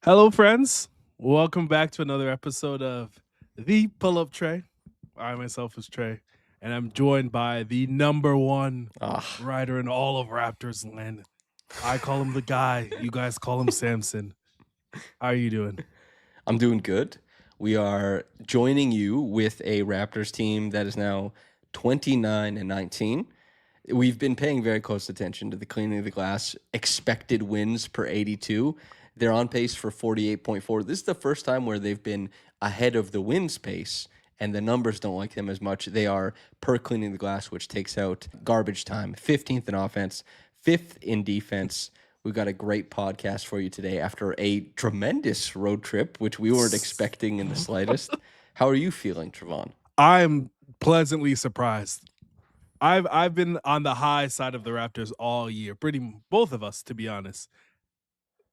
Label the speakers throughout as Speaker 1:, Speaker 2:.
Speaker 1: Hello, friends. Welcome back to another episode of The Pull Up Trey. I myself is Trey, and I'm joined by the number one
Speaker 2: Ah,
Speaker 1: writer in all of Raptors land. I call him the guy. You guys call him Samson. How are you doing?
Speaker 2: I'm doing good. We are joining you with a Raptors team that is now 29-19. We've been paying very close attention to the cleaning of the glass expected wins per 82. They're on pace for 48.4. This is the first time where they've been ahead of the wins pace, and the numbers don't like them as much. They are per cleaning the glass, which takes out garbage time, 15th in offense, 5th in defense. We've got a great podcast for you today after a tremendous road trip, which we weren't expecting in the slightest. How are you feeling, Trevon?
Speaker 1: I'm pleasantly surprised. I've been on the high side of the Raptors all year, both of us, to be honest.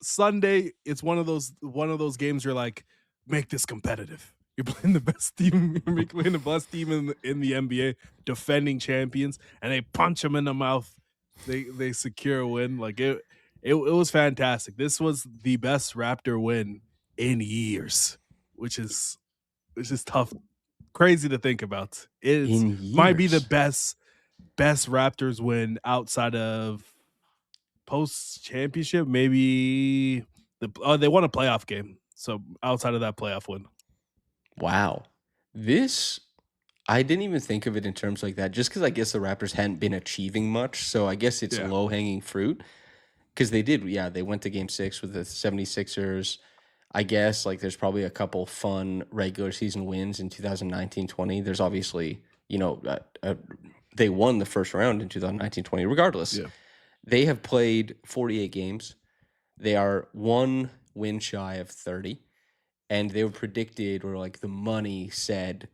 Speaker 1: Sunday, it's one of those games you're like, make this competitive. You're playing the best team. You're playing the best team in the NBA, defending champions, and they punch them in the mouth. They secure a win. Like it was fantastic. This was the best Raptor win in years, which is tough, crazy to think about. It
Speaker 2: In
Speaker 1: might be the
Speaker 2: years.
Speaker 1: best Raptors win outside of post championship, maybe they won a playoff game. So outside of that playoff win,
Speaker 2: Wow. This, I didn't even think of it in terms like that, just because I guess the Raptors hadn't been achieving much. So I guess it's
Speaker 1: yeah,
Speaker 2: low hanging fruit because they did. Yeah, they went to game six with the 76ers. I guess like there's probably a couple fun regular season wins in 2019-20. There's obviously, they won the first round in 2019-20. Regardless,
Speaker 1: yeah.
Speaker 2: they have played 48 games. They are one win shy of 30. And they were predicted, or like the money said,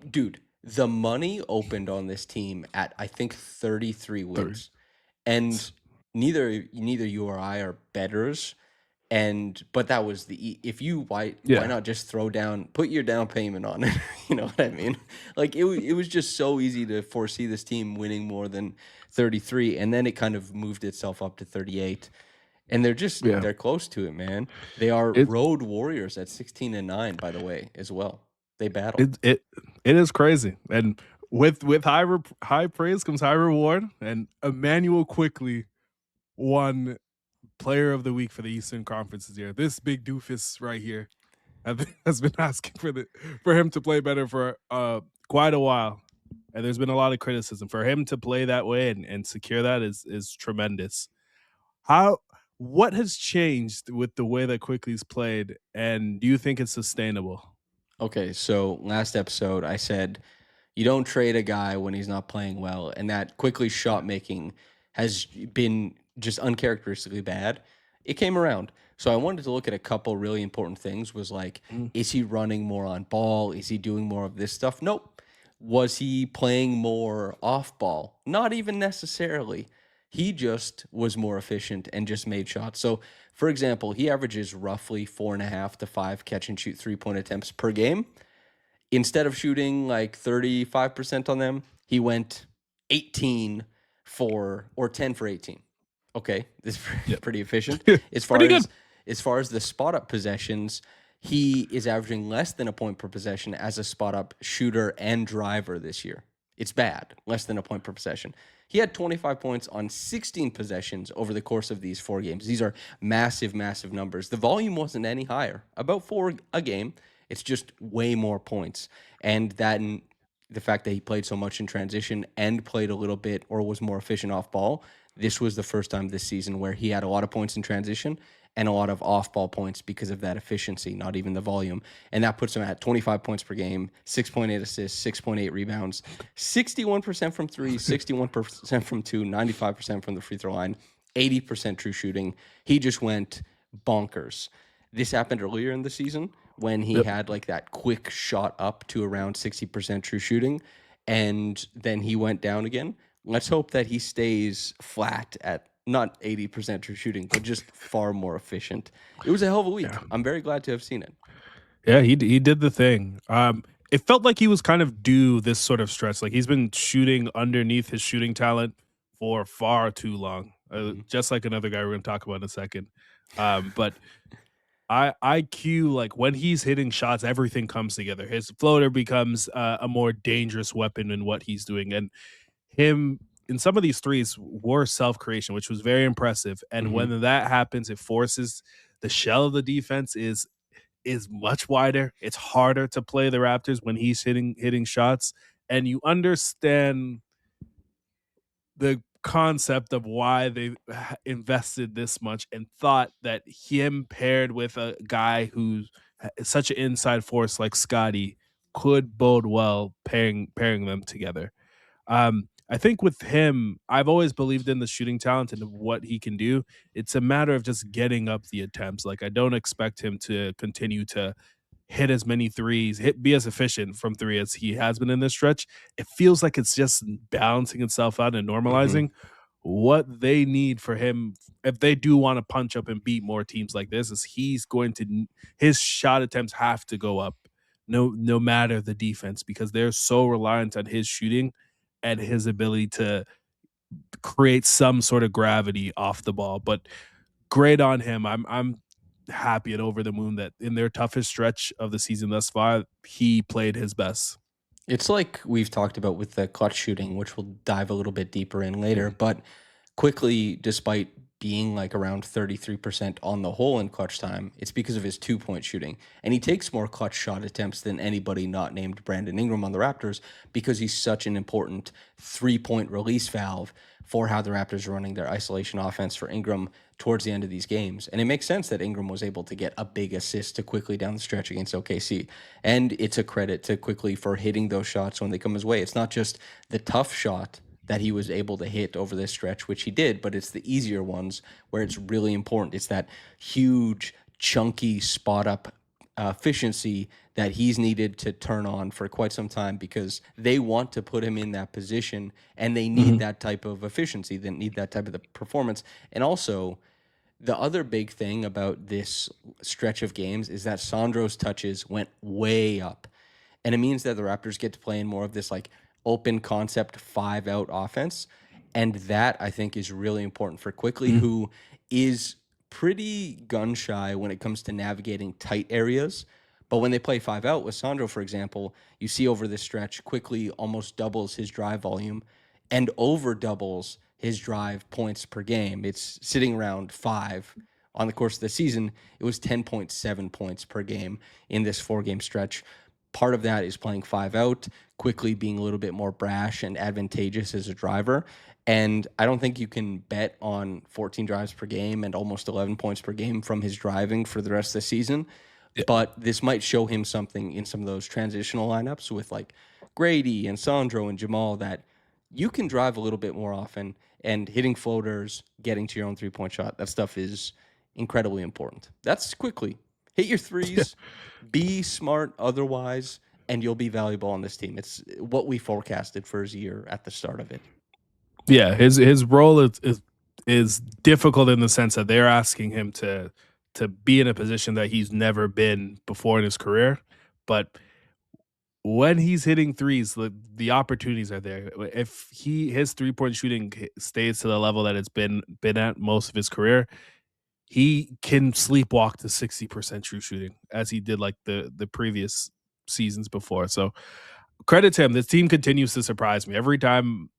Speaker 2: dude, the money opened on this team at I think 33
Speaker 1: Three.
Speaker 2: wins, and neither you or I are betters, but that was if you why
Speaker 1: Yeah,
Speaker 2: not just put your down payment on it, you know what I mean? Like it was just so easy to foresee this team winning more than 33, and then it kind of moved itself up to 38. And
Speaker 1: yeah.
Speaker 2: they're close to it, man. They are
Speaker 1: It
Speaker 2: road warriors at 16-9, by the way, as well. They battle.
Speaker 1: it it it is crazy, and with high praise comes high reward. And Emmanuel Quickley won Player of the Week for the Eastern Conference this year. This big doofus right here has been asking for him to play better for quite a while. And there's been a lot of criticism for him to play that way and secure that is tremendous. How what has changed with the way that Quickly's played, and do you think it's sustainable?
Speaker 2: Okay, so last episode I said you don't trade a guy when he's not playing well, and that quickly shot making has been just uncharacteristically bad. It came around. So I wanted to look at a couple really important things was like,
Speaker 1: Mm,
Speaker 2: is he running more on ball? Is he doing more of this stuff? Nope. Was he playing more off ball? Not even necessarily. He just was more efficient and just made shots. So, for example, he averages roughly 4.5 to 5 catch and shoot 3-point attempts per game. Instead of shooting like 35% on them, he went 18 or 10 for 18. Okay, this is
Speaker 1: yep.
Speaker 2: pretty efficient. As far
Speaker 1: Pretty good.
Speaker 2: as as far as the spot up possessions, he is averaging less than a point per possession as a spot up shooter and driver this year. It's bad, less than a point per possession. He had 25 points on 16 possessions over the course of these 4 games. These are massive, massive numbers. The volume wasn't any higher, about 4 a game. It's just way more points. And the fact that he played so much in transition and played a little bit or was more efficient off ball, this was the first time this season where he had a lot of points in transition and a lot of off ball points because of that efficiency, not even the volume. And that puts him at 25 points per game, 6.8 assists, 6.8 rebounds, 61% from three, 61% from two, 95% from the free throw line, 80% true shooting. He just went bonkers. This happened earlier in the season when he
Speaker 1: Yep.
Speaker 2: had like that quick shot up to around 60% true shooting, and then he went down again. Let's hope that he stays flat at not 80% true shooting, but just far more efficient. It was a hell of a week.
Speaker 1: Yeah.
Speaker 2: I'm very glad to have seen it.
Speaker 1: Yeah, he did the thing. It felt like he was kind of due this sort of stretch. Like he's been shooting underneath his shooting talent for far too long.
Speaker 2: Mhm.
Speaker 1: Just like another guy we're going to talk about in a second. But IQ, like when he's hitting shots, everything comes together. His floater becomes a more dangerous weapon in what he's doing, and him in some of these threes were self creation, which was very impressive. And
Speaker 2: Hmm.
Speaker 1: when that happens, it forces the shell of the defense is much wider. It's harder to play the Raptors when he's hitting shots, and you understand the concept of why they invested this much and thought that him paired with a guy who's such an inside force like Scottie could bode well pairing them together. I think with him, I've always believed in the shooting talent and what he can do. It's a matter of just getting up the attempts. Like I don't expect him to continue to hit as many threes, be as efficient from three as he has been in this stretch. It feels like it's just balancing itself out and
Speaker 2: Hmm.
Speaker 1: normalizing. What they need for him, if they do want to punch up and beat more teams like this, is he's going to his shot attempts have to go up, no matter the defense, because they're so reliant on his shooting and his ability to create some sort of gravity off the ball. But great on him. I'm happy and over the moon that in their toughest stretch of the season thus far, he played his best.
Speaker 2: It's like we've talked about with the clutch shooting, which we'll dive a little bit deeper in later.
Speaker 1: Mhm.
Speaker 2: But Quickly, despite being like around 33% on the whole in clutch time, it's because of his 2-point shooting. And he takes more clutch shot attempts than anybody not named Brandon Ingram on the Raptors because he's such an important 3-point release valve for how the Raptors are running their isolation offense for Ingram towards the end of these games. And it makes sense that Ingram was able to get a big assist to Quickly down the stretch against OKC. And it's a credit to Quickly for hitting those shots when they come his way. It's not just the tough shot that he was able to hit over this stretch, which he did, but it's the easier ones where it's really important. It's that huge, chunky spot up efficiency that he's needed to turn on for quite some time because they want to put him in that position and they need
Speaker 1: Mhm.
Speaker 2: that type of efficiency, they need that type of the performance. And also, the other big thing about this stretch of games is that Sandro's touches went way up. And it means that the Raptors get to play in more of this like open concept 5-out offense. And that I think is really important for Quickly,
Speaker 1: Mhm.
Speaker 2: who is pretty gun shy when it comes to navigating tight areas. But when they play 5-out with Sandro, for example, you see over this stretch, Quickly almost doubles his drive volume and over doubles his drive points per game. It's sitting around 5 on the course of the season. It was 10.7 points per game in this 4-game stretch. Part of that is playing 5-out, Quickly being a little bit more brash and advantageous as a driver. And I don't think you can bet on 14 drives per game and almost 11 points per game from his driving for the rest of the season.
Speaker 1: Yeah.
Speaker 2: But this might show him something in some of those transitional lineups with like Gradey and Sandro and Jamal that you can drive a little bit more often, and hitting floaters, getting to your own 3-point shot. That stuff is incredibly important. That's Quickly. Hit your threes, be smart otherwise, and you'll be valuable on this team. It's what we forecasted for his year at the start of it.
Speaker 1: Yeah, his role is difficult in the sense that they're asking him to be in a position that he's never been before in his career. But when he's hitting threes, the opportunities are there. If his 3-point shooting stays to the level that it's been at most of his career, he can sleepwalk to 60% true shooting as he did like the previous seasons before. So credit to him. This team continues to surprise me every time.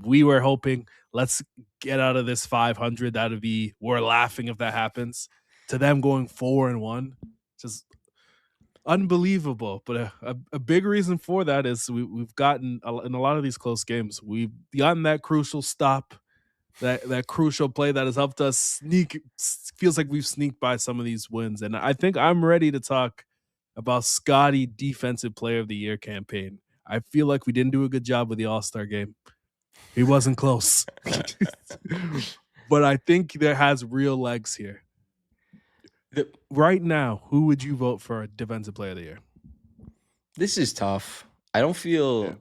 Speaker 1: We were hoping let's get out of this 500. That'd be we're laughing if that happens. To them going 4-1, just unbelievable. But a big reason for that is we've gotten in a lot of these close games. We've gotten that crucial stop, that crucial play that has helped us sneak. Feels like we've sneaked by some of these wins, and I think I'm ready to talk about Scottie Defensive Player of the Year campaign. I feel like we didn't do a good job with the All-Star game. He wasn't close. But I think there has real legs here.
Speaker 2: The,
Speaker 1: Right now, who would you vote for Defensive Player of the Year?
Speaker 2: this is tough. I don't
Speaker 1: Yeah,
Speaker 2: feel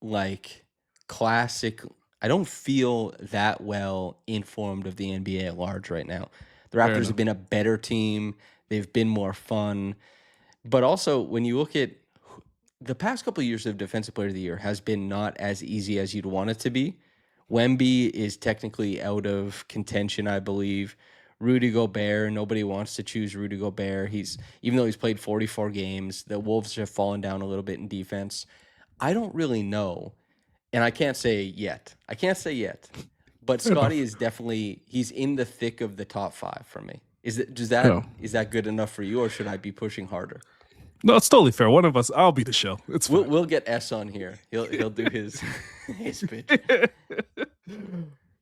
Speaker 2: like classic. I don't feel that well informed of the NBA at large right now. The
Speaker 1: fair
Speaker 2: Raptors have
Speaker 1: enough.
Speaker 2: been a better team. They've been more fun. But also, when you look at the past couple of years of Defensive Player of the Year has been not as easy as you'd want it to be. Wemby is technically out of contention, I believe. Rudy Gobert. Nobody wants to choose Rudy Gobert. Even though he's played 44 games, the Wolves have fallen down a little bit in defense. I don't really know, and I can't say yet. But
Speaker 1: Fair
Speaker 2: Scottie
Speaker 1: enough.
Speaker 2: is definitely he's in the thick of the top 5 for me. Is
Speaker 1: No.
Speaker 2: that good enough for you, or should I be pushing harder?
Speaker 1: No, it's totally fair. One of us, I'll be the show. It's fine.
Speaker 2: We'll get S on here. He'll do his his pitch.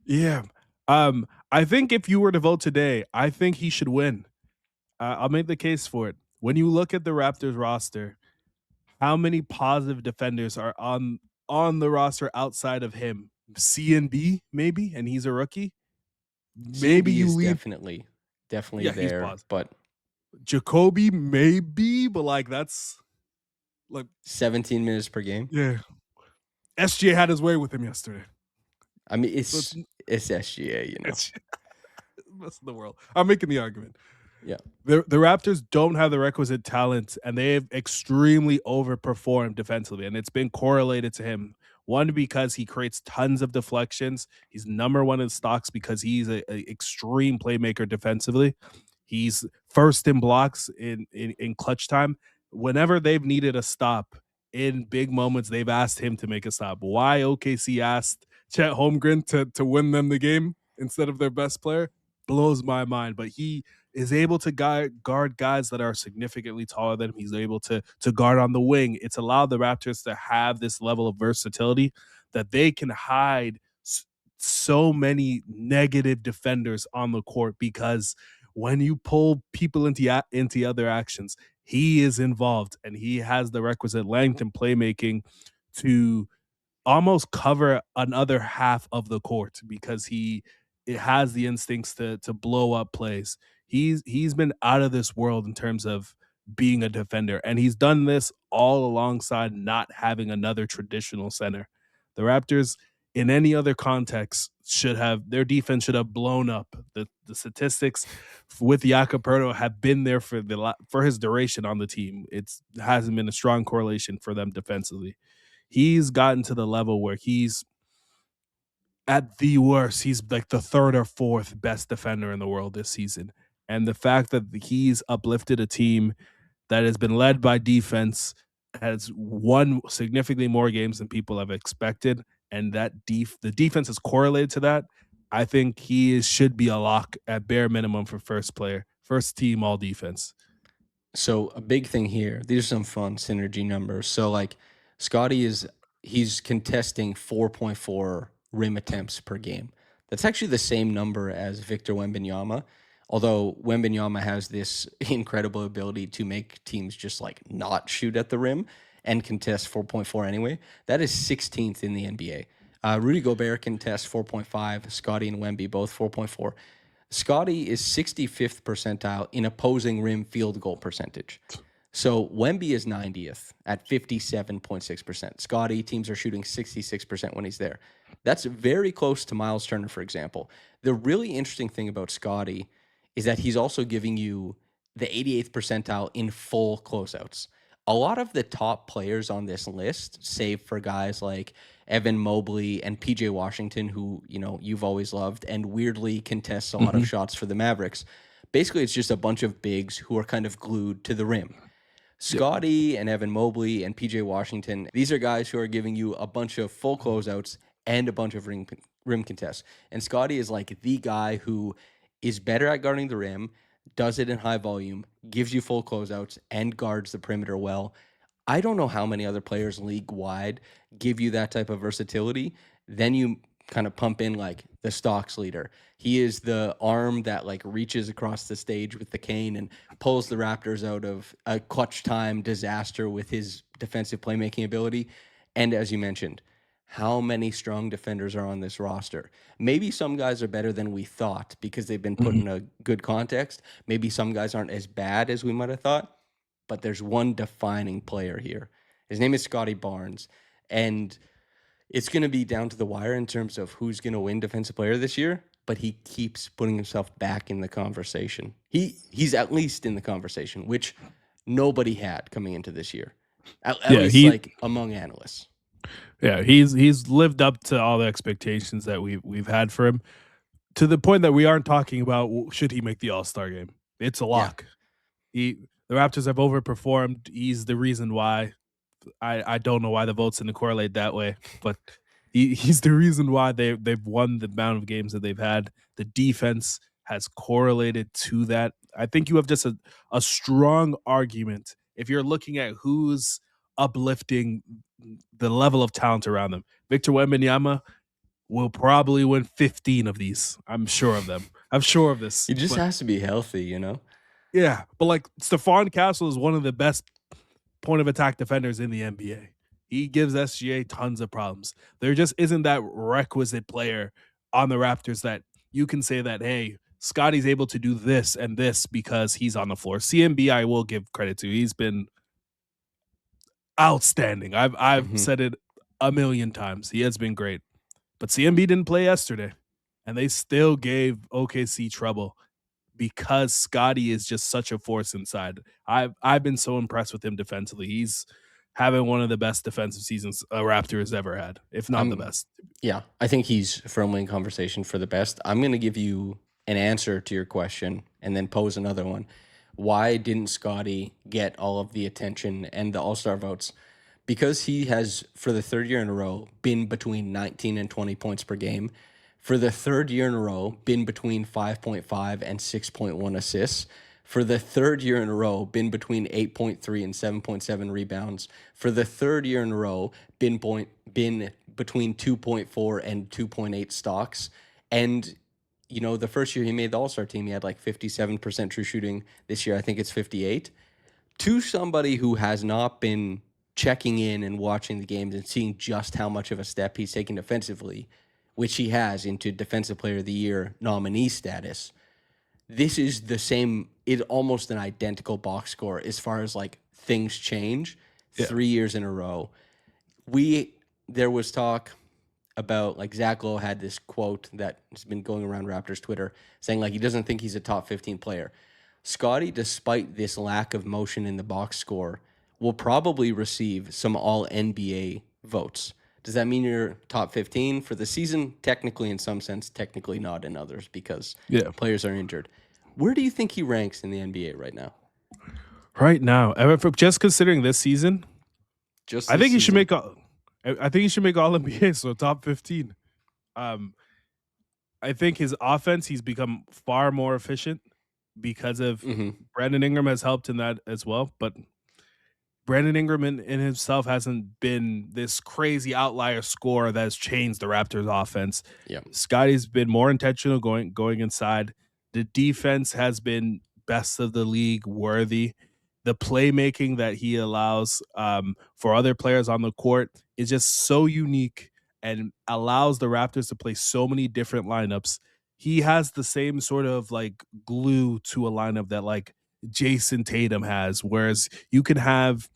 Speaker 1: Yeah. I think if you were to vote today, I think he should win. I'll make the case for it. When you look at the Raptors roster, how many positive defenders are on the roster outside of him? C and B, maybe, and he's a rookie. Maybe you leave
Speaker 2: definitely
Speaker 1: Yeah, he's
Speaker 2: there,
Speaker 1: positive.
Speaker 2: but
Speaker 1: Jacoby, maybe, but like that's like
Speaker 2: 17 minutes per game.
Speaker 1: yeah. SGA had his way with him yesterday.
Speaker 2: I mean, it's SGA, you know.
Speaker 1: It's the best in the world. I'm making the argument.
Speaker 2: Yeah.
Speaker 1: The Raptors don't have the requisite talent, and they've extremely overperformed defensively, and it's been correlated to him. One, because he creates tons of deflections. He's number one in stocks because he's an extreme playmaker defensively. He's first in blocks in clutch time. Whenever they've needed a stop in big moments, they've asked him to make a stop. Why OKC asked Chet Holmgren to win them the game instead of their best player blows my mind. But he is able to guard guys that are significantly taller than him. He's able to guard on the wing. It's allowed the Raptors to have this level of versatility that they can hide so many negative defenders on the court, because when you pull people into other actions, he is involved, and he has the requisite length and playmaking to almost cover another half of the court, because it has the instincts to blow up plays. He's been out of this world in terms of being a defender, and he's done this all alongside not having another traditional center. The Raptors, in any other context, their defense should have blown up. The statistics with Jakob Poeltl have been there for his duration on the team. It hasn't been a strong correlation for them defensively. He's gotten to the level where he's at the worst, he's like the third or fourth best defender in the world this season. And the fact that he's uplifted a team that has been led by defense, has won significantly more games than people have expected, and that the defense is correlated to that, I think he should be a lock at bare minimum for first team all defense.
Speaker 2: So a big thing here, these are some fun synergy numbers. So like Scottie he's contesting 4.4 rim attempts per game. That's actually the same number as Victor Wembanyama, although Wembanyama has this incredible ability to make teams just like not shoot at the rim and contest 4.4 anyway. That is 16th in the NBA. Rudy Gobert contests 4.5, Scottie and Wemby both 4.4. Scottie is 65th percentile in opposing rim field goal percentage. So Wemby is 90th at 57.6%. Scottie, teams are shooting 66% when he's there. That's very close to Miles Turner, for example. The really interesting thing about Scottie is that he's also giving you the 88th percentile in full closeouts. A lot of the top players on this list, save for guys like Evan Mobley and PJ Washington, who, you know, you've always loved and weirdly contests a lot of shots for the Mavericks. Basically, it's just a bunch of bigs who are kind of glued to the rim. Scottie and Evan Mobley and PJ Washington, these are guys who are giving you a bunch of full closeouts and a bunch of rim contests. And Scottie is like the guy who is better at guarding the rim, does it in high volume, gives you full closeouts, and guards the perimeter well. I don't know how many other players league-wide give you that type of versatility. Then you kind of pump in like the stocks leader. He is the arm that like reaches across the stage with the cane and pulls the Raptors out of a clutch time disaster with his defensive playmaking ability. And as you mentioned, how many strong defenders are on this roster? Maybe some guys are better than we thought because they've been put in a good context. Maybe some guys aren't as bad as we might have thought, but there's one defining player here. His name is Scottie Barnes, and it's going to be down to the wire in terms of who's going to win Defensive Player this year, but he keeps putting himself back in the conversation. He's at least in the conversation, which nobody had coming into this year, at least like among analysts.
Speaker 1: Yeah, he's lived up to all the expectations that we've had for him. to the point that we aren't talking about should he make the All-Star game. It's a lock. The Raptors have overperformed. He's the reason why. I don't know why the votes didn't correlate that way, but he's the reason why they've won the amount of games that they've had. The defense has correlated to that. I think you have just a strong argument if you're looking at who's uplifting the level of talent around them. Victor Wembanyama will probably win 15 of these. I'm sure of them. I'm sure of this.
Speaker 2: He just has to be healthy,
Speaker 1: Yeah, but like Stephon Castle is one of the best point of attack defenders in the NBA. He gives SGA tons of problems. There just isn't that requisite player on the Raptors that you can say that, hey, Scottie's able to do this and this because he's on the floor. CMB, I will give credit to. He's been outstanding. I've said it a million times. He has been great. But CMB didn't play yesterday, and they still gave OKC trouble because Scottie is just such a force inside. I've been so impressed with him defensively. He's having one of the best defensive seasons a Raptor has ever had, if not the best.
Speaker 2: Yeah, I think he's firmly in conversation for the best. I'm going to give you an answer to your question and then pose another one. Why didn't Scottie get all of the attention and the All-Star votes? Because he has, for the third year in a row, been between 19 and 20 points per game. For the third year in a row, been between 5.5 and 6.1 assists. For the third year in a row, been between 8.3 and 7.7 rebounds. For the third year in a row, been between 2.4 and 2.8 stocks. And, the first year he made the All-Star team, he had like 57% true shooting. This year, I think it's 58. To somebody who has not been checking in and watching the games and seeing just how much of a step he's taken defensively, which he has into Defensive Player of the Year nominee status, this is the same, it's almost an identical box score as far as like things change 3 years in a row. There was talk about like Zach Lowe had this quote that has been going around Raptors Twitter saying like he doesn't think he's a top 15 player. Scottie, despite this lack of motion in the box score, will probably receive some all-NBA votes. Does that mean you're top 15 for the season? Technically, in some sense, technically not in others because players are injured. Where do you think he ranks in the NBA right now?
Speaker 1: Right now, just considering this season, I think he should make all NBA, so top 15. I think his offense, he's become far more efficient because of Brandon Ingram has helped in that as well, but Brandon Ingram in himself hasn't been this crazy outlier scorer that has changed the Raptors offense.
Speaker 2: Yeah.
Speaker 1: Scottie's been more intentional going inside. The defense has been best of the league worthy. The playmaking that he allows for other players on the court is just so unique and allows the Raptors to play so many different lineups. He has the same sort of like glue to a lineup that like Jason Tatum has, whereas you can have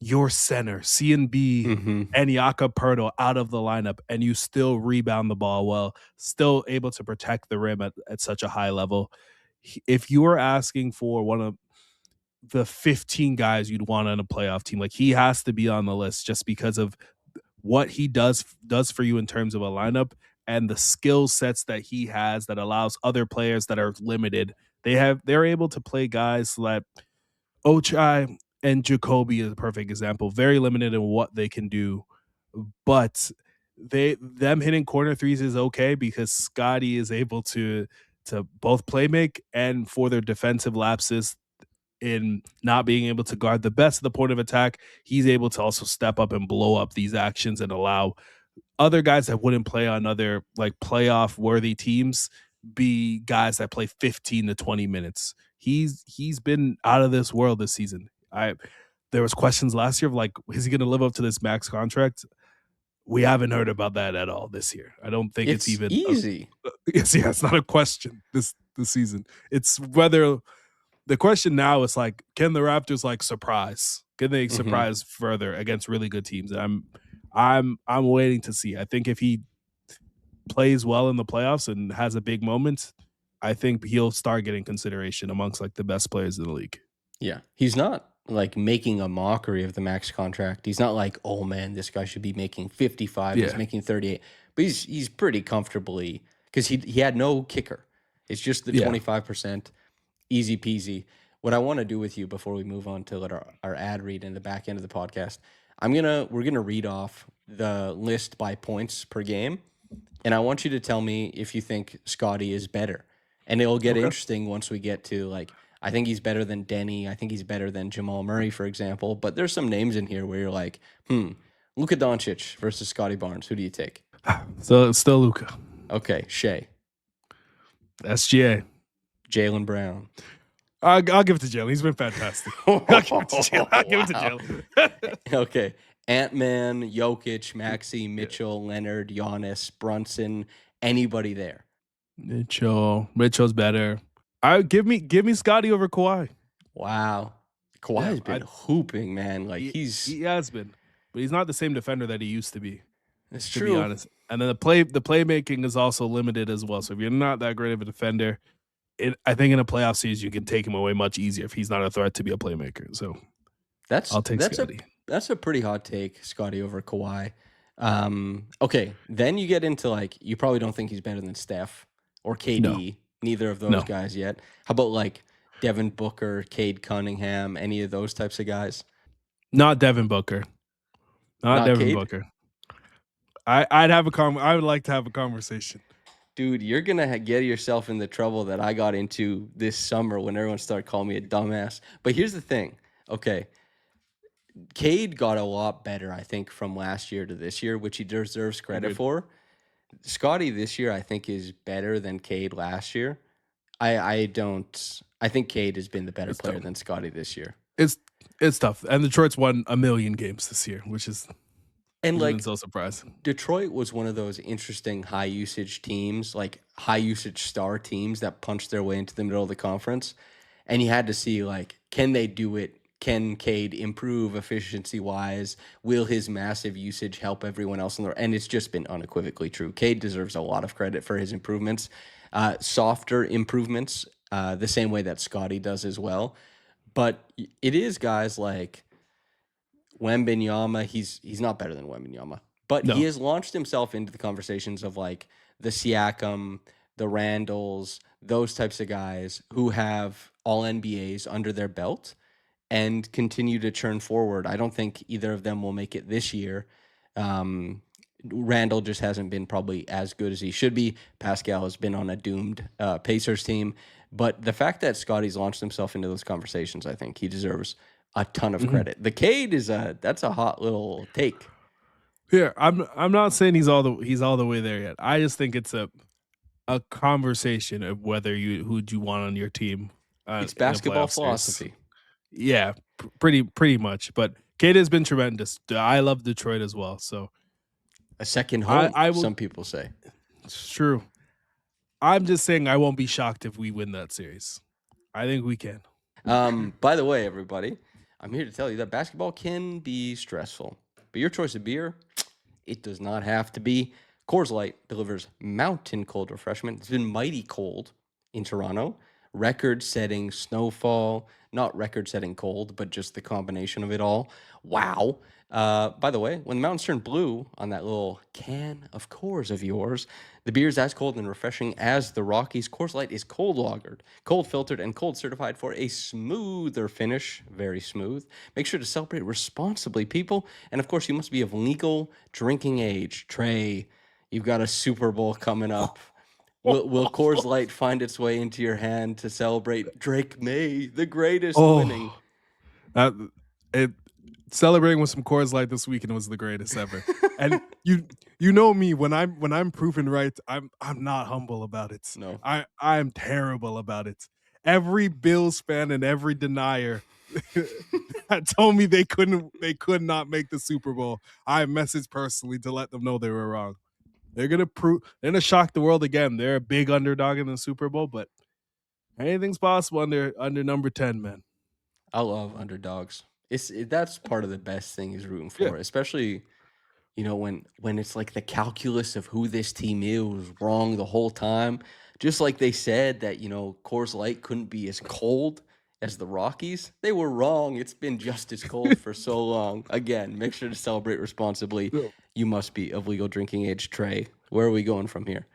Speaker 1: your center, C&B, and Jakob Poeltl out of the lineup, and you still rebound the ball well, still able to protect the rim at such a high level. If you are asking for one of the 15 guys you'd want on a playoff team, like he has to be on the list just because of what he does for you in terms of a lineup and the skill sets that he has that allows other players that are limited. They're able to play guys like Ochai and Jacoby is a perfect example. Very limited in what they can do, but them hitting corner threes is okay because Scottie is able to both play make and for their defensive lapses in not being able to guard the best of the point of attack, he's able to also step up and blow up these actions and allow other guys that wouldn't play on other like playoff worthy teams be guys that play 15 to 20 minutes. He's been out of this world this season. There was questions last year of like, is he going to live up to this max contract? We haven't heard about that at all this year. I don't think it's even
Speaker 2: easy.
Speaker 1: It's not a question this season. It's whether the question now is like, can the Raptors like surprise? Can they surprise further against really good teams? And I'm waiting to see. I think if he plays well in the playoffs and has a big moment, I think he'll start getting consideration amongst like the best players in the league.
Speaker 2: Yeah. He's not like making a mockery of the max contract. He's not like, oh man, this guy should be making 55. He's making 38. But he's pretty comfortably because he had no kicker. It's just the 25%, easy peasy. What I want to do with you before we move on to our ad read in the back end of the podcast, we're gonna read off the list by points per game, and I want you to tell me if you think Scottie is better. And it'll get interesting once we get to like, I think he's better than Denny. I think he's better than Jamal Murray, for example. But there's some names in here where you're like, Luka Doncic versus Scottie Barnes. Who do you take?
Speaker 1: So it's still Luka.
Speaker 2: Okay, Shea.
Speaker 1: SGA.
Speaker 2: Jaylen Brown.
Speaker 1: I'll give it to Jalen. He's been fantastic. I'll give it to Jalen. I'll give it to Jalen.
Speaker 2: Okay. Ant-Man, Jokic, Maxey, Mitchell, Leonard, Giannis, Brunson, anybody there?
Speaker 1: Mitchell's better. Give me Scottie over Kawhi.
Speaker 2: Wow. Kawhi's been hooping, man. Like he
Speaker 1: has been. But he's not the same defender that he used to be.
Speaker 2: It's
Speaker 1: to
Speaker 2: true.
Speaker 1: be honest. And then the playmaking is also limited as well. So if you're not that great of a defender, I think in a playoff series you can take him away much easier if he's not a threat to be a playmaker. So I'll take Scottie.
Speaker 2: That's a pretty hot take, Scottie over Kawhi. Okay, then you get into like, you probably don't think he's better than Steph or KD. No. Neither of those guys yet. How about like Devin Booker, Cade Cunningham, any of those types of guys?
Speaker 1: Not Devin Booker. Not Devin
Speaker 2: Cade?
Speaker 1: Booker. I would like to have a conversation.
Speaker 2: Dude, you're going to get yourself in the trouble that I got into this summer when everyone started calling me a dumbass. But here's the thing. Okay. Cade got a lot better, I think, from last year to this year, which he deserves credit for. Scottie this year, I think, is better than Cade last year. I think Cade has been the better player than Scottie this year.
Speaker 1: It's tough. And Detroit's won 1 million games this year, which is so surprising.
Speaker 2: Detroit was one of those interesting high usage teams, like high usage star teams that punched their way into the middle of the conference. And you had to see, like, can they do it? Can Cade improve efficiency-wise? Will his massive usage help everyone else in the... And it's just been unequivocally true. Cade deserves a lot of credit for his improvements. Softer improvements, the same way that Scottie does as well. But it is guys like Wembanyama. He's not better than Wembanyama. But he has launched himself into the conversations of like the Siakam, the Randalls, those types of guys who have all NBAs under their belt and continue to churn forward. I don't think either of them will make it this year. Randall just hasn't been probably as good as he should be. Pascal has been on a doomed Pacers team. But the fact that Scottie's launched himself into those conversations, I think he deserves a ton of credit. The Cade that's a hot little take.
Speaker 1: Here, I'm not saying he's all the way there yet. I just think it's a conversation of who'd you want on your team.
Speaker 2: It's basketball philosophy.
Speaker 1: Yeah, pretty much. But Cade has been tremendous. I love Detroit as well. So
Speaker 2: a second home, some people say.
Speaker 1: It's true. I'm just saying I won't be shocked if we win that series. I think we can.
Speaker 2: By the way, everybody, I'm here to tell you that basketball can be stressful. But your choice of beer, it does not have to be. Coors Light delivers mountain cold refreshment. It's been mighty cold in Toronto. Record-setting snowfall. Not record-setting cold, but just the combination of it all. Wow. By the way, when the mountains turn blue on that little can of Coors of yours, the beer is as cold and refreshing as the Rockies. Coors Light is cold lagered, cold filtered, and cold certified for a smoother finish. Very smooth. Make sure to celebrate responsibly, people. And of course, you must be of legal drinking age. Trey, you've got a Super Bowl coming up. Will Coors Light find its way into your hand to celebrate Drake May, the greatest winning?
Speaker 1: Celebrating with some Coors Light this weekend was the greatest ever. And you know me, when I'm proven right, I'm not humble about it.
Speaker 2: No.
Speaker 1: I'm terrible about it. Every Bills fan and every denier that told me they could not make the Super Bowl, I messaged personally to let them know they were wrong. They're gonna shock the world again. They're a big underdog in the Super Bowl, but anything's possible under number 10, man.
Speaker 2: I love underdogs. That's part of the best thing is rooting for, especially, when it's like the calculus of who this team is was wrong the whole time. Just like they said that, Coors Light couldn't be as cold as the Rockies. They were wrong. It's been just as cold for so long. Again, make sure to celebrate responsibly. You must be of legal drinking age. Trey, where are we going from here?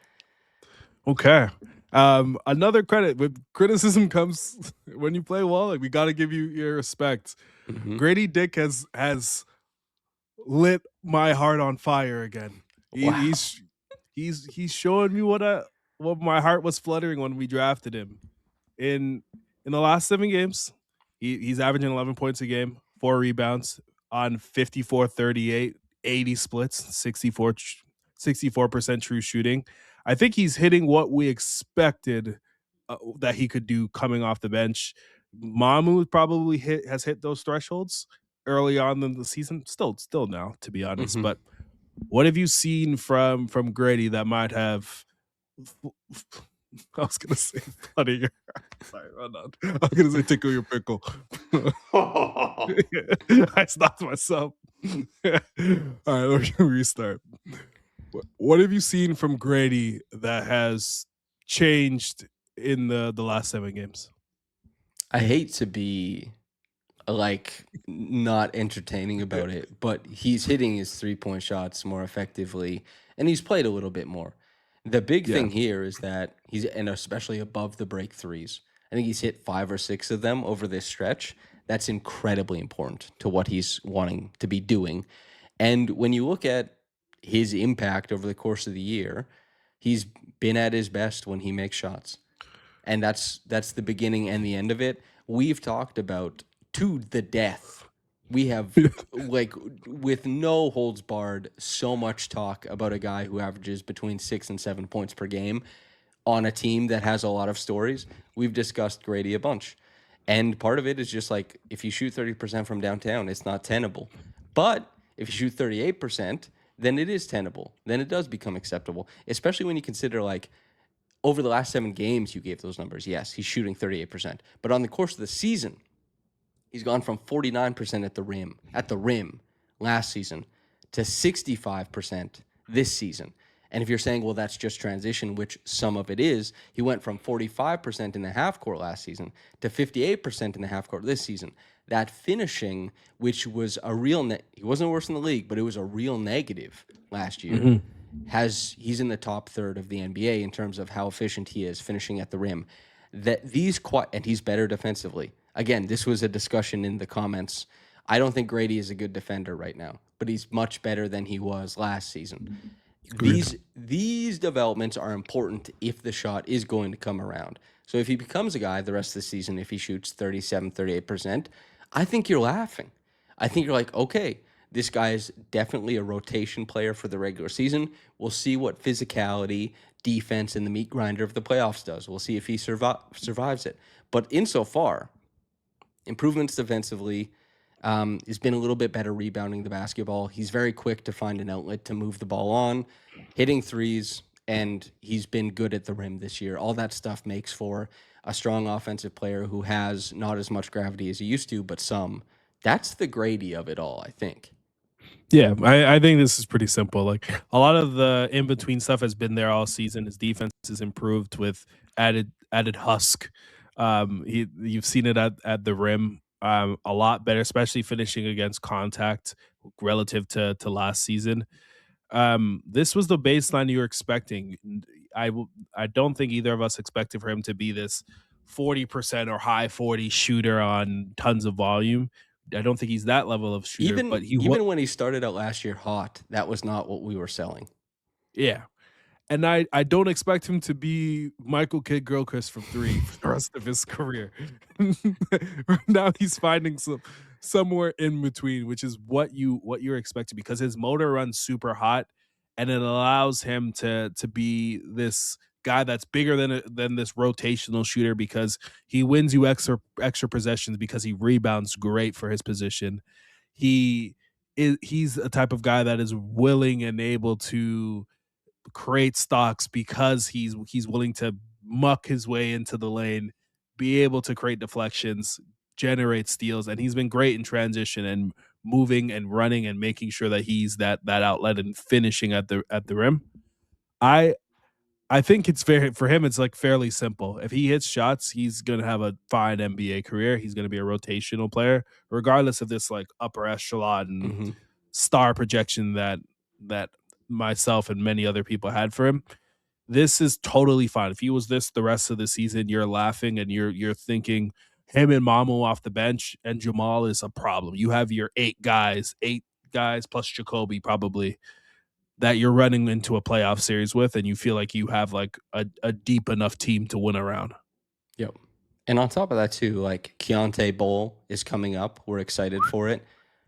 Speaker 1: Okay. Another credit with criticism comes when you play well. Like we got to give you your respect.
Speaker 2: Mhm.
Speaker 1: Gradey Dick has lit my heart on fire again. He,
Speaker 2: Wow.
Speaker 1: he's showing me what my heart was fluttering when we drafted him. In the last 7 games, he's averaging 11 points a game, 4 rebounds on 54, 38, 80 splits, 64% true shooting. I think he's hitting what we expected that he could do coming off the bench. Mamu probably has hit those thresholds early on in the season. Still now, to be honest.
Speaker 2: Mhm.
Speaker 1: But what have you seen from Gradey that might have? I was gonna say flooding your. Sorry, hold on. I was gonna say tickle your pickle. I stopped myself. All right, let me restart. What have you seen from Gradey that has changed in the last 7 games?
Speaker 2: I hate to be like not entertaining about it, but he's hitting his 3-point shots more effectively and he's played a little bit more. The big
Speaker 1: Yeah.
Speaker 2: thing here is that he's, and especially above the break threes. I think he's hit 5 or 6 of them over this stretch. That's incredibly important to what he's wanting to be doing. And when you look at his impact over the course of the year, he's been at his best when he makes shots. And that's the beginning and the end of it. We've talked about to the death. We have like with no holds barred so much talk about a guy who averages between 6 and 7 points per game on a team that has a lot of stories. We've discussed Gradey a bunch. And part of it is just like if you shoot 30% from downtown, it's not tenable. But if you shoot 38%, then it is tenable. Then it does become acceptable, especially when you consider like over the last 7 games, you gave those numbers. Yes, he's shooting 38%. But on the course of the season, he's gone from 49% at the rim last season to 65% this season. And if you're saying, well, that's just transition, which some of it is, he went from 45% in the half court last season to 58% in the half court this season. That finishing, which was a real he wasn't worse in the league, but it was a real negative last year.
Speaker 1: Mhm.
Speaker 2: He's in the top third of the NBA in terms of how efficient he is finishing at the rim. And he's better defensively. Again, this was a discussion in the comments. I don't think Gradey is a good defender right now, but he's much better than he was last season.
Speaker 1: Agreed.
Speaker 2: These developments are important if the shot is going to come around. So if he becomes a guy the rest of the season, if he shoots 37, 38%, I think you're laughing. I think you're like, okay, this guy is definitely a rotation player for the regular season. We'll see what physicality, defense, and the meat grinder of the playoffs does. We'll see if he survives it. But insofar, improvements defensively, he's been a little bit better rebounding the basketball. He's very quick to find an outlet to move the ball on, hitting threes, and he's been good at the rim this year. All that stuff makes for a strong offensive player who has not as much gravity as he used to, but some. That's the Gradey of it all, I think.
Speaker 1: Yeah, I think this is pretty simple. Like a lot of the in between stuff has been there all season. His defense is improved with added husk. You've seen it at the rim a lot better, especially finishing against contact relative to last season. This was the baseline you were expecting. I don't think either of us expected for him to be this 40% or high 40 shooter on tons of volume. I don't think he's that level of shooter, but
Speaker 2: Even when he started out last year hot, that was not what we were selling.
Speaker 1: yeah. And I don't expect him to be Michael Kidd Gilchrist from 3 for the rest of his career. Right now he's finding somewhere in between, which is what you're expecting because his motor runs super hot and it allows him to be this guy that's bigger than this rotational shooter because he wins you extra possessions because he rebounds great for his position. He's a type of guy that is willing and able to create stocks because he's willing to muck his way into the lane, be able to create deflections, generate steals, and he's been great in transition and moving and running and making sure that he's that outlet and finishing at the rim. I I think it's fair for him. It's like fairly simple. If he hits shots, he's gonna have a fine NBA career. He's gonna be a rotational player, regardless of this like upper echelon
Speaker 2: Mm-hmm.
Speaker 1: star projection that myself and many other people had for him. this is totally fine. If he was this the rest of the season, you're laughing and you're thinking him and Mamu off the bench and Jamal is a problem. You have your eight guys plus Jacoby probably that you're running into a playoff series with, and you feel like you have like a deep enough team to win around.
Speaker 2: Yep. And on top of that too, like Keyonte Bowl is coming up. We're excited for it.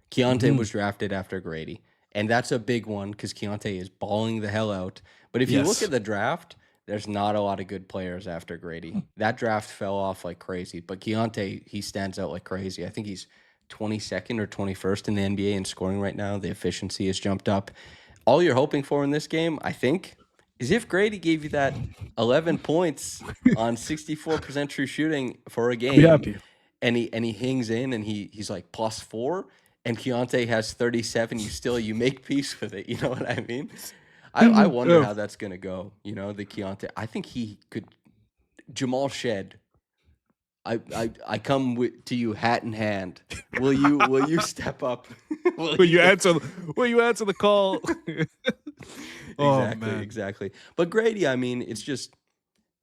Speaker 2: Keyonte was drafted after Gradey, and that's a big one because Keyonte is balling the hell out. But if you look
Speaker 1: Yes.
Speaker 2: at the draft, there's not a lot of good players after Gradey. That draft fell off like crazy, but Keyonte, he stands out like crazy. I think he's 22nd or 21st in the NBA in scoring right now. The efficiency has jumped up. All you're hoping for in this game, I think, is if Gradey gave you that 11 points on 64% true shooting for a
Speaker 1: Be
Speaker 2: game,
Speaker 1: happy.
Speaker 2: and he hangs in and he's like +4, and Keyonte has 37, you make peace with it. You know what I mean? I wonder how that's gonna go. You know, the Keyonte. I think he could. Jamal Shed. I come to you hat in hand. Will you step up?
Speaker 1: Will you answer the call? Oh,
Speaker 2: Exactly,
Speaker 1: man.
Speaker 2: exactly. But Gradey, I mean, it's just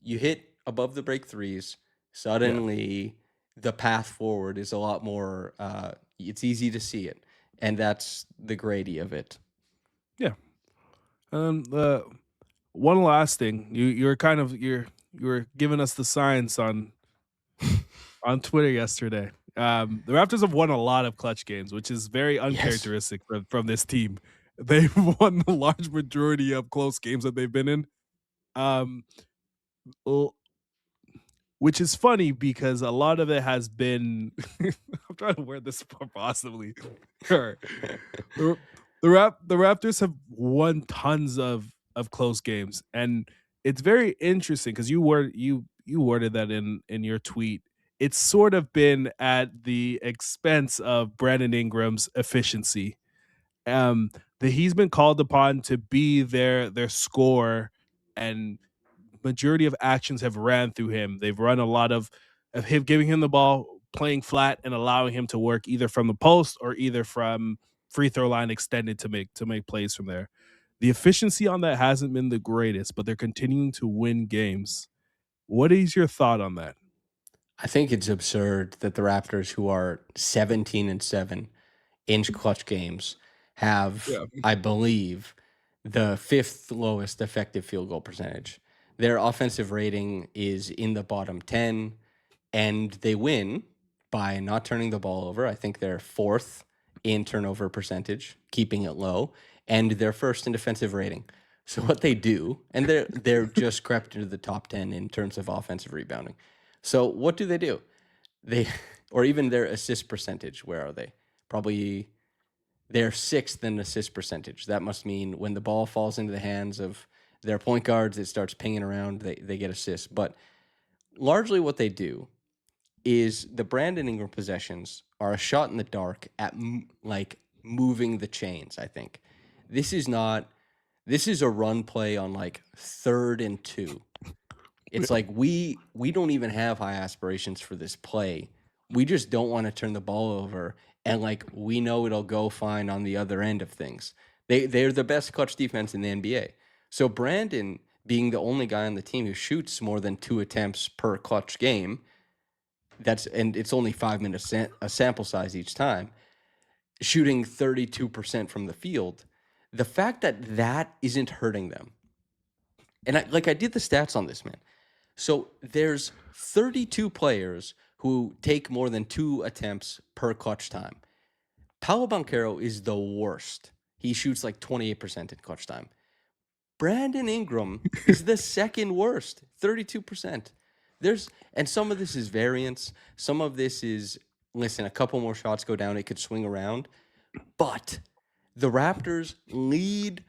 Speaker 2: you hit above the break threes. Suddenly, the path forward is a lot more. It's easy to see it, and that's the Gradey of it.
Speaker 1: Yeah. One last thing, you were giving us the science on Twitter yesterday. The Raptors have won a lot of clutch games, which is very uncharacteristic from this team. They've won the large majority of close games that they've been in. Which is funny because a lot of it has been I'm trying to wear this possibly. Sure. The Raptors have won tons of close games, and it's very interesting because you worded that in your tweet. It's sort of been at the expense of Brandon Ingram's efficiency. That he's been called upon to be their scorer, and majority of actions have ran through him. They've run a lot of him giving him the ball, playing flat, and allowing him to work either from the post or either from free throw line extended to make plays from there. The efficiency on that hasn't been the greatest, but they're continuing to win games. What is your thought on that?
Speaker 2: I think it's absurd that the Raptors, who are 17-7 in clutch games, have, I believe, the 5th lowest effective field goal percentage. Their offensive rating is in the bottom 10, and they win by not turning the ball over. I think they're 4th in turnover percentage, keeping it low, and they're 1st in defensive rating. So what they do, and they're just crept into the top 10 in terms of offensive rebounding. So what do? Or even their assist percentage, where are they? Probably they're 6th in assist percentage. That must mean when the ball falls into the hands of their point guards, it starts pinging around, they get assists. But largely what they do is the Brandon Ingram possessions are a shot in the dark at like moving the chains, I think. This is a run play on like 3rd and 2. It's like we don't even have high aspirations for this play. We just don't want to turn the ball over, and like we know it'll go fine on the other end of things. They're the best clutch defense in the NBA. So Brandon, being the only guy on the team who shoots more than 2 attempts per clutch game, and it's only 5 minutes a sample size each time, shooting 32% from the field. The fact that isn't hurting them. And I did the stats on this, man. So there's 32 players who take more than 2 attempts per clutch time. Paolo Banchero is the worst. He shoots like 28% in clutch time. Brandon Ingram is the 2nd worst, 32%. And some of this is variance. Some of this is, listen, a couple more shots go down, it could swing around. But the Raptors' lead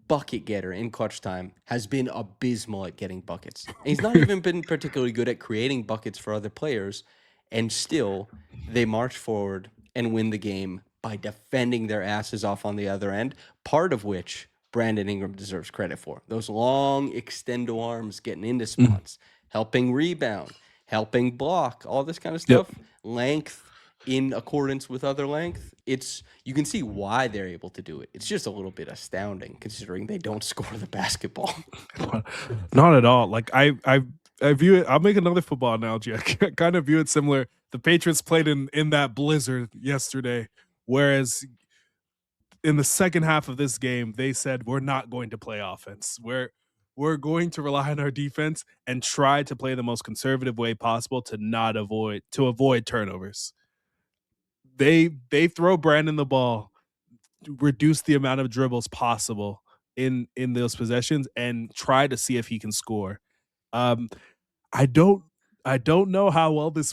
Speaker 2: bucket getter in clutch time has been abysmal at getting buckets. And he's not even been particularly good at creating buckets for other players. And still, they march forward and win the game by defending their asses off on the other end, part of which Brandon Ingram deserves credit for. Those long extendo arms getting into spots, helping rebound, helping block, all this kind of stuff. Length in accordance with other length, you can see why they're able to do it. It's just a little bit astounding considering they don't score the basketball.
Speaker 1: Not at all. Like I view it. I'll make another football analogy. I kind of view it similar. The Patriots played in that blizzard yesterday, whereas in the second half of this game, they said we're not going to play offense. We're going to rely on our defense and try to play the most conservative way possible to avoid turnovers. They throw Brandon the ball, reduce the amount of dribbles possible in those possessions, and try to see if he can score. Um, I don't I don't know how well this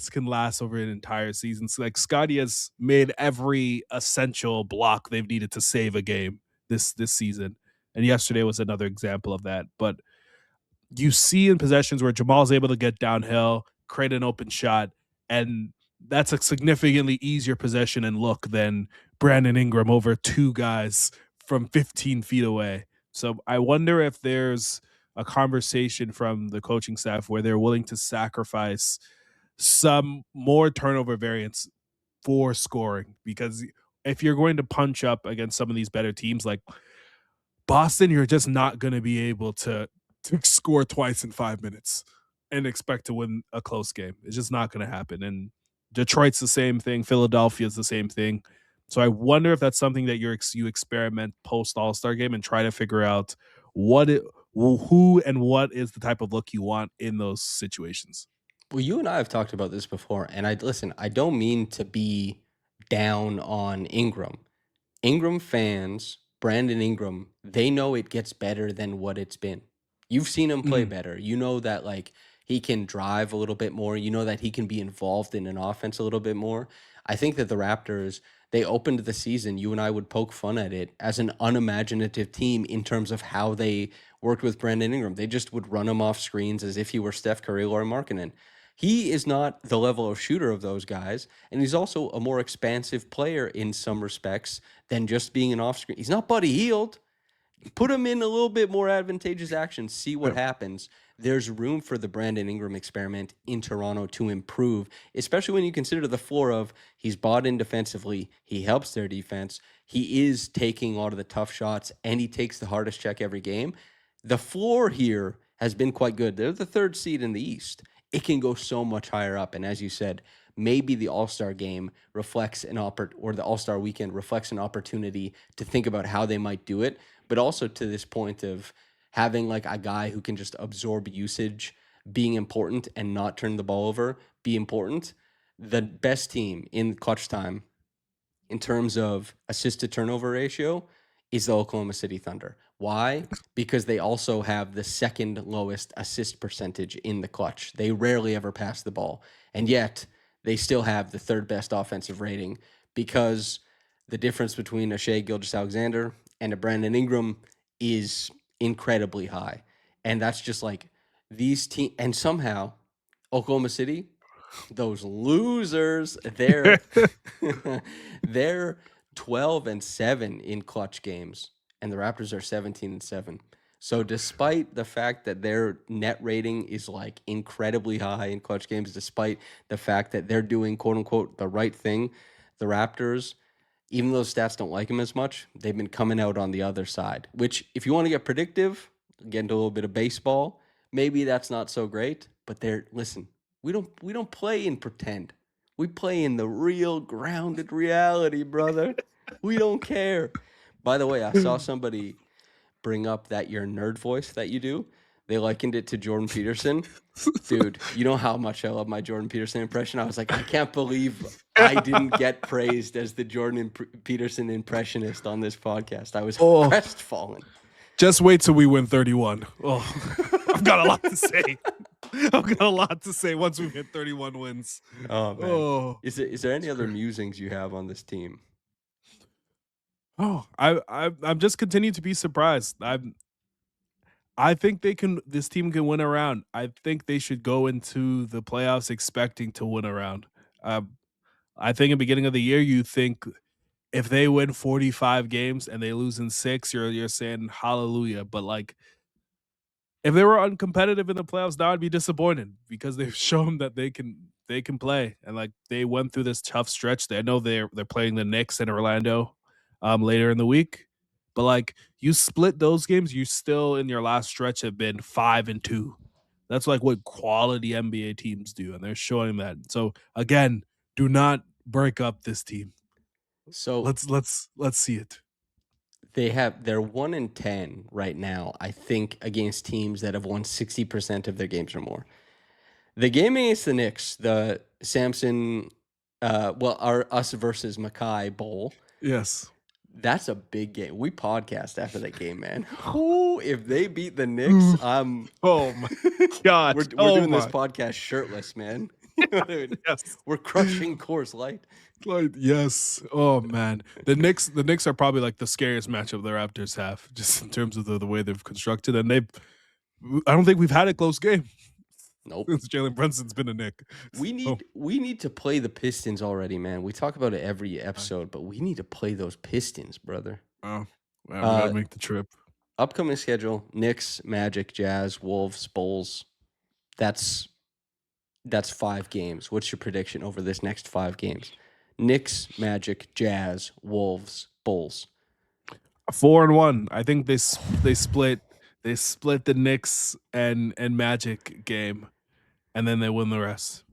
Speaker 1: can last over an entire season. So like Scottie has made every essential block they've needed to save a game this season. And yesterday was another example of that. But you see in possessions where Jamal's able to get downhill, create an open shot, and that's a significantly easier possession and look than Brandon Ingram over two guys from 15 feet away. So I wonder if there's a conversation from the coaching staff where they're willing to sacrifice some more turnover variance for scoring, because if you're going to punch up against some of these better teams like Boston, you're just not going to be able to score twice in 5 minutes and expect to win a close game. It's just not going to happen. And Detroit's the same thing. Philadelphia's the same thing. So I wonder if that's something that you experiment post All-Star game and try to figure out who and what is the type of look you want in those situations.
Speaker 2: Well, you and I have talked about this before, and I don't mean to be down on Ingram. Ingram fans, Brandon Ingram, they know it gets better than what it's been. You've seen him play
Speaker 1: Mhm.
Speaker 2: better. You know that like he can drive a little bit more. You know that he can be involved in an offense a little bit more. I think that the Raptors, they opened the season, you and I would poke fun at it as an unimaginative team in terms of how they worked with Brandon Ingram. They just would run him off screens as if he were Steph Curry or Markkanen. He is not the level of shooter of those guys, and he's also a more expansive player in some respects than just being an off screen. He's not Buddy Hield. Put him in a little bit more advantageous action, see what happens. There's room for the Brandon Ingram experiment in Toronto to improve, especially when you consider the floor of he's bought in defensively, he helps their defense, he is taking a lot of the tough shots, and he takes the hardest check every game. The floor here has been quite good. They're the third seed in the East. It can go so much higher up, and as you said, maybe the All-Star game reflects or the All-Star weekend reflects an opportunity to think about how they might do it, but also to this point of having like a guy who can just absorb usage, being important and not turn the ball over, be important. The best team in clutch time in terms of assist to turnover ratio is the Oklahoma City Thunder. Why? Because they also have the second lowest assist percentage in the clutch. They rarely ever pass the ball. And yet they still have the third best offensive rating because the difference between a Shai Gilgeous-Alexander and a Brandon Ingram is incredibly high. And that's just like these teams. And somehow Oklahoma City, those losers, they're 12-7 in clutch games, and the Raptors are 17-7. So despite the fact that their net rating is like incredibly high in clutch games, despite the fact that they're doing quote unquote the right thing, the Raptors, even though stats don't like them as much, they've been coming out on the other side. Which, if you want to get predictive, get into a little bit of baseball, maybe that's not so great. But listen, we don't play in pretend. We play in the real grounded reality, brother. We don't care. By the way, I saw somebody bring up that your nerd voice that you do. They likened it to Jordan Peterson. Dude, you know how much I love my Jordan Peterson impression. I was like, I can't believe I didn't get praised as the Jordan Peterson impressionist on this podcast. I was crestfallen.
Speaker 1: Just wait till we win 31. Oh, I've got a lot to say. I've got a lot to say once we hit 31 wins.
Speaker 2: Oh man.
Speaker 1: Oh,
Speaker 2: Is there any other musings you have on this team?
Speaker 1: oh, I'm just continuing to be surprised. I think this team can win a round. I think they should go into the playoffs expecting to win a round. I think at the beginning of the year, you think if they win 45 games and they lose in 6, you're saying hallelujah. But like if they were uncompetitive in the playoffs, now I'd be disappointed because they've shown that they can they can play, and like they went through this tough stretch. I know they're playing the Knicks in Orlando later in the week, but like you split those games, you still in your last stretch have been 5-2. That's like what quality NBA teams do, and they're showing that. So again, do not break up this team.
Speaker 2: So
Speaker 1: Let's see it.
Speaker 2: they're 1-10 right now, I think, against teams that have won 60% of their games or more. The game against the Knicks, the Samson, our us versus Mackay Bowl,
Speaker 1: Yes.
Speaker 2: that's a big game. We podcast after that game, man. Ooh, if they beat the Knicks,
Speaker 1: Oh my god.
Speaker 2: we're doing this podcast shirtless, man. You know what I mean?
Speaker 1: Yes.
Speaker 2: We're crushing Coors Light.
Speaker 1: Like yes. Oh man. The Knicks are probably like the scariest matchup the Raptors have, just in terms of the way they've constructed. And I don't think we've had a close game
Speaker 2: Nope.
Speaker 1: since Jalen Brunson's been a Knick.
Speaker 2: We need to play the Pistons already, man. We talk about it every episode, but we need to play those Pistons, brother.
Speaker 1: Oh, we gotta make the trip.
Speaker 2: Upcoming schedule: Knicks, Magic, Jazz, Wolves, Bulls. That's 5 games. What's your prediction over this next 5 games? Knicks, Magic, Jazz, Wolves, Bulls.
Speaker 1: 4-1. I think they split the Knicks and Magic game, and then they win the rest.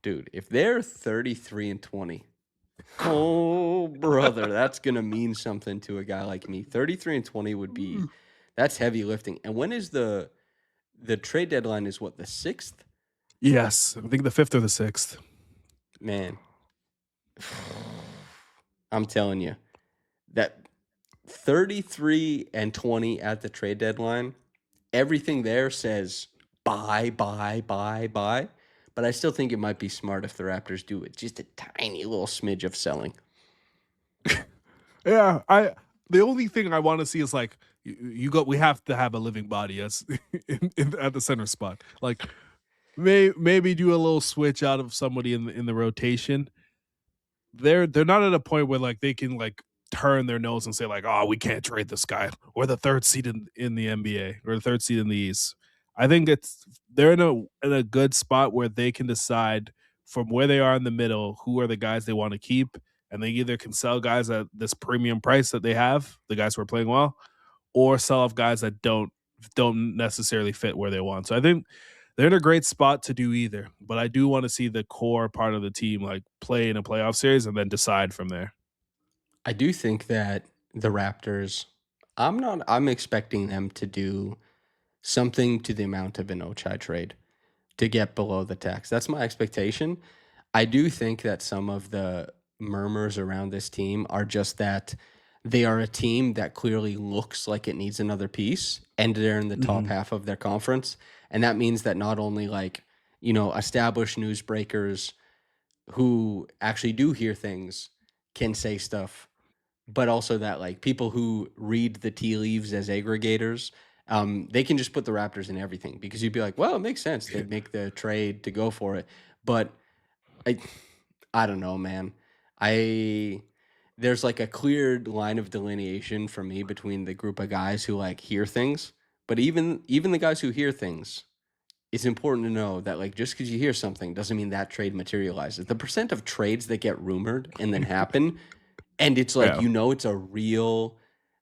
Speaker 2: Dude, if they're 33-20, oh brother, that's gonna mean something to a guy like me. 33-20 would be, that's heavy lifting. And when is the trade deadline? Is what, the 6th?
Speaker 1: Yes, I think the 5th or the 6th.
Speaker 2: Man, I'm telling you that 33-20 at the trade deadline, everything there says buy. But I still think it might be smart if the Raptors do it. Just a tiny little smidge of selling.
Speaker 1: Yeah, the only thing I want to see is like we have to have a living body as at the center spot. Like maybe do a little switch out of somebody in the rotation. They're not at a point where like they can like turn their nose and say like, oh, we can't trade this guy. We're the 3rd seed in the NBA or the 3rd seed in the East. I think they're in a good spot where they can decide from where they are in the middle who are the guys they want to keep, and they either can sell guys at this premium price that they have, the guys who are playing well, or sell off guys that don't necessarily fit where they want. So I think they're in a great spot to do either, but I do want to see the core part of the team like play in a playoff series and then decide from there.
Speaker 2: I do think that the Raptors, I'm expecting them to do something to the amount of an Ochai trade to get below the tax. That's my expectation. I do think that some of the murmurs around this team are just that they are a team that clearly looks like it needs another piece, and they're in the top half of their conference. And that means that not only like, established newsbreakers who actually do hear things can say stuff, but also that like people who read the tea leaves as aggregators, they can just put the Raptors in everything, because you'd be like, well, it makes sense. They'd make the trade to go for it. But I don't know, man. There's like a clear line of delineation for me between the group of guys who like hear things, but even the guys who hear things, it's important to know that like just because you hear something doesn't mean that trade materializes. The percent of trades that get rumored and then happen, and it's like it's a real,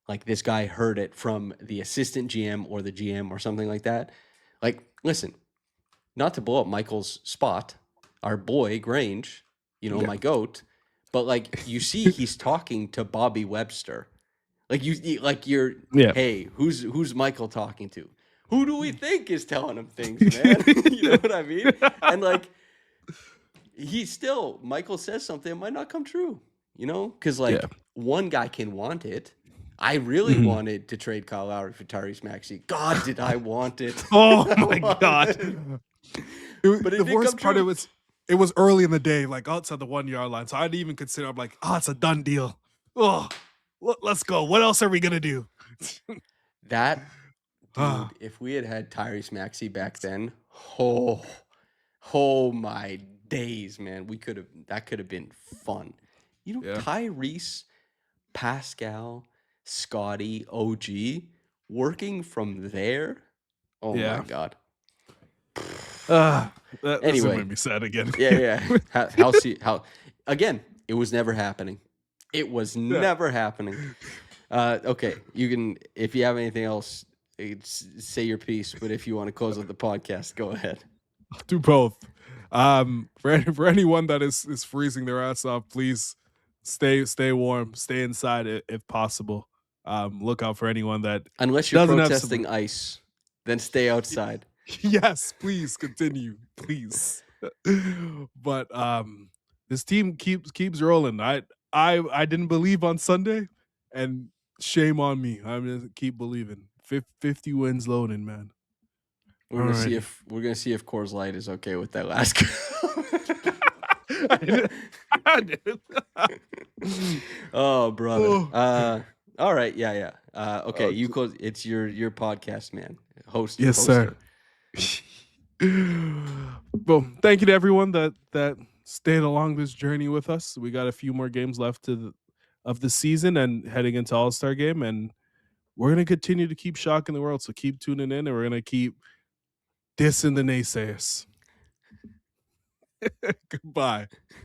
Speaker 2: like this guy heard it from the assistant GM or the GM or something like that. Like, listen, not to blow up Michael's spot, our boy Grange, my goat, but like you see, he's talking to Bobby Webster. Like hey, who's Michael talking to? Who do we think is telling him things, man? You know what I mean? And like, Michael says something, it might not come true, because one guy can want it. I really wanted to trade Kyle Lowry for Tyrese Maxey. God, did I want it?
Speaker 1: Oh my God.
Speaker 2: But
Speaker 1: the worst part, it was early in the day, like outside the 1 yard line. So I didn't even consider, I'm like, it's a done deal. Oh, let's go. What else are we going to do?
Speaker 2: Dude, if we had Tyrese Maxey back then, oh my days, man. That could have been fun. Tyrese, Pascal, Scottie, OG, working from there. Oh my God.
Speaker 1: This
Speaker 2: Anyway.
Speaker 1: made me sad again.
Speaker 2: Yeah. How again, it was never happening. It was never happening. Okay, you can, if you have anything else, say your piece, but if you want to close out the podcast, go ahead.
Speaker 1: I'll do both. For anyone that is freezing their ass off, please stay warm, stay inside if possible. Look out for anyone that
Speaker 2: unless you're
Speaker 1: doesn't
Speaker 2: protesting ice, then stay outside.
Speaker 1: Yes, please continue, please. But this team keeps rolling. I didn't believe on Sunday, and shame on me. I'm gonna keep believing. 50 wins loading, man.
Speaker 2: We're gonna see if Coors Light is okay with that last.
Speaker 1: I didn't.
Speaker 2: Oh, brother. All right. Yeah. Okay. You close. It's your podcast, man. Host.
Speaker 1: Yes, sir. Well, thank you to everyone that stayed along this journey with us. We got a few more games left of the season and heading into All-Star game, and we're gonna continue to keep shocking the world. So keep tuning in, and we're gonna keep dissing the naysayers. Goodbye.